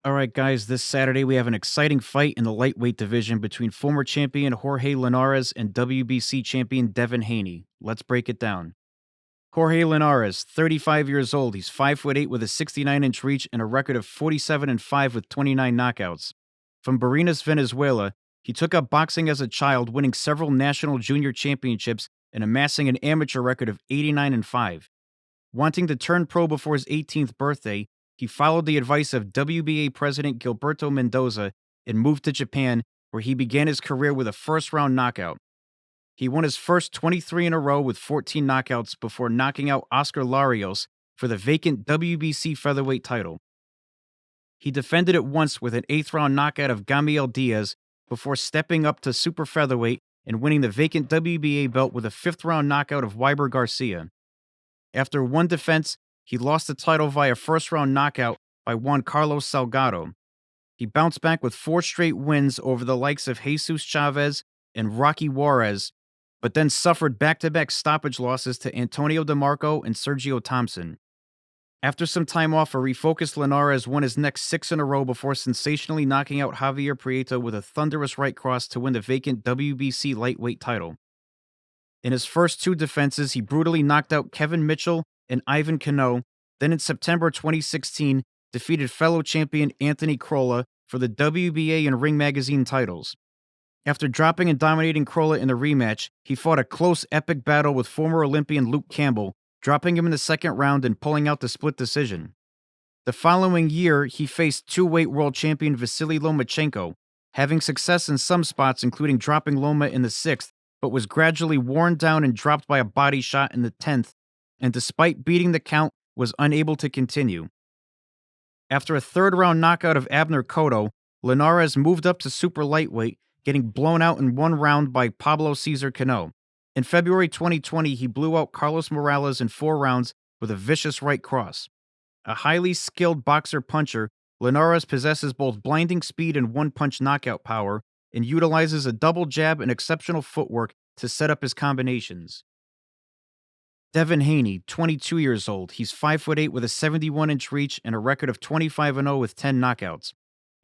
All right, guys, this Saturday we have an exciting fight in the lightweight division between former champion Jorge Linares and WBC champion Devin Haney. Let's break it down. Jorge Linares, 35 years old. He's 5'8" with a 69-inch reach and a record of 47-5 with 29 knockouts. From Barinas, Venezuela, he took up boxing as a child, winning several national junior championships and amassing an amateur record of 89-5. Wanting to turn pro before his 18th birthday, he followed the advice of WBA President Gilberto Mendoza and moved to Japan, where he began his career with a first-round knockout. He won his first 23 in a row with 14 knockouts before knocking out Oscar Larios for the vacant WBC featherweight title. He defended it once with an 8th-round knockout of Gamiel Diaz before stepping up to super featherweight and winning the vacant WBA belt with a 5th-round knockout of Weiber Garcia. After one defense, he lost the title via first-round knockout by Juan Carlos Salgado. He bounced back with 4 straight wins over the likes of Jesus Chavez and Rocky Juarez, but then suffered back-to-back stoppage losses to Antonio DeMarco and Sergio Thompson. After some time off, a refocused Linares won his next 6 in a row before sensationally knocking out Javier Prieto with a thunderous right cross to win the vacant WBC lightweight title. In his first 2 defenses, he brutally knocked out Kevin Mitchell and Ivan Cano, then in September 2016, defeated fellow champion Anthony Crolla for the WBA and Ring Magazine titles. After dropping and dominating Crolla in the rematch, he fought a close, epic battle with former Olympian Luke Campbell, dropping him in the second round and pulling out the split decision. The following year, he faced 2-weight world champion Vasily Lomachenko, having success in some spots, including dropping Loma in the 6th, but was gradually worn down and dropped by a body shot in the 10th, and despite beating the count, was unable to continue. After a 3rd-round knockout of Abner Cotto, Linares moved up to super lightweight, getting blown out in 1 round by Pablo Cesar Cano. In February 2020, he blew out Carlos Morales in 4 rounds with a vicious right cross. A highly skilled boxer-puncher, Linares possesses both blinding speed and one-punch knockout power, and utilizes a double jab and exceptional footwork to set up his combinations. Devin Haney, 22 years old. He's 5'8" with a 71-inch reach and a record of 25-0 with 10 knockouts.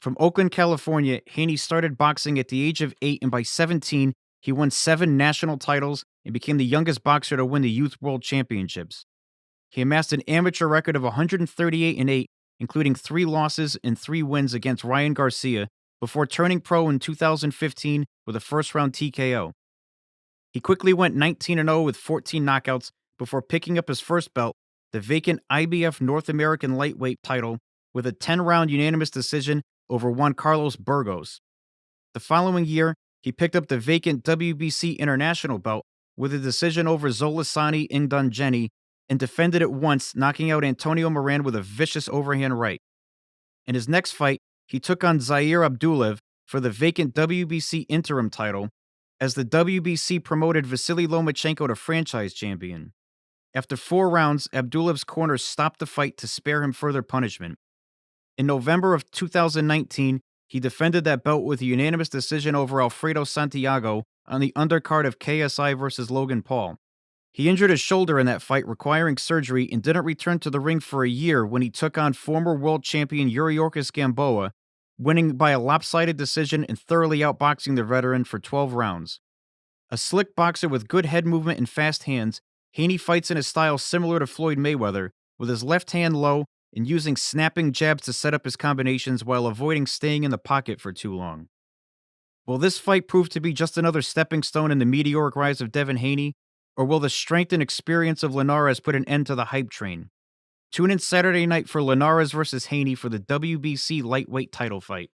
From Oakland, California, Haney started boxing at the age of 8, and by 17, he won 7 national titles and became the youngest boxer to win the Youth World Championships. He amassed an amateur record of 138-8, including 3 losses and 3 wins against Ryan Garcia, before turning pro in 2015 with a first-round TKO. He quickly went 19-0 with 14 knockouts before picking up his first belt, the vacant IBF North American lightweight title, with a 10-round unanimous decision over Juan Carlos Burgos. The following year, he picked up the vacant WBC International belt with a decision over Zolasani Ingdunjeni and defended it once, knocking out Antonio Moran with a vicious overhand right. In his next fight, he took on Zaire Abdulev for the vacant WBC interim title, as the WBC promoted Vasily Lomachenko to franchise champion. After 4 rounds, Abdulev's corner stopped the fight to spare him further punishment. In November of 2019, he defended that belt with a unanimous decision over Alfredo Santiago on the undercard of KSI versus Logan Paul. He injured his shoulder in that fight, requiring surgery, and didn't return to the ring for a year when he took on former world champion Yuriorkis Gamboa, winning by a lopsided decision and thoroughly outboxing the veteran for 12 rounds. A slick boxer with good head movement and fast hands, Haney fights in a style similar to Floyd Mayweather, with his left hand low and using snapping jabs to set up his combinations while avoiding staying in the pocket for too long. Will this fight prove to be just another stepping stone in the meteoric rise of Devin Haney, or will the strength and experience of Linares put an end to the hype train? Tune in Saturday night for Linares versus Haney for the WBC lightweight title fight.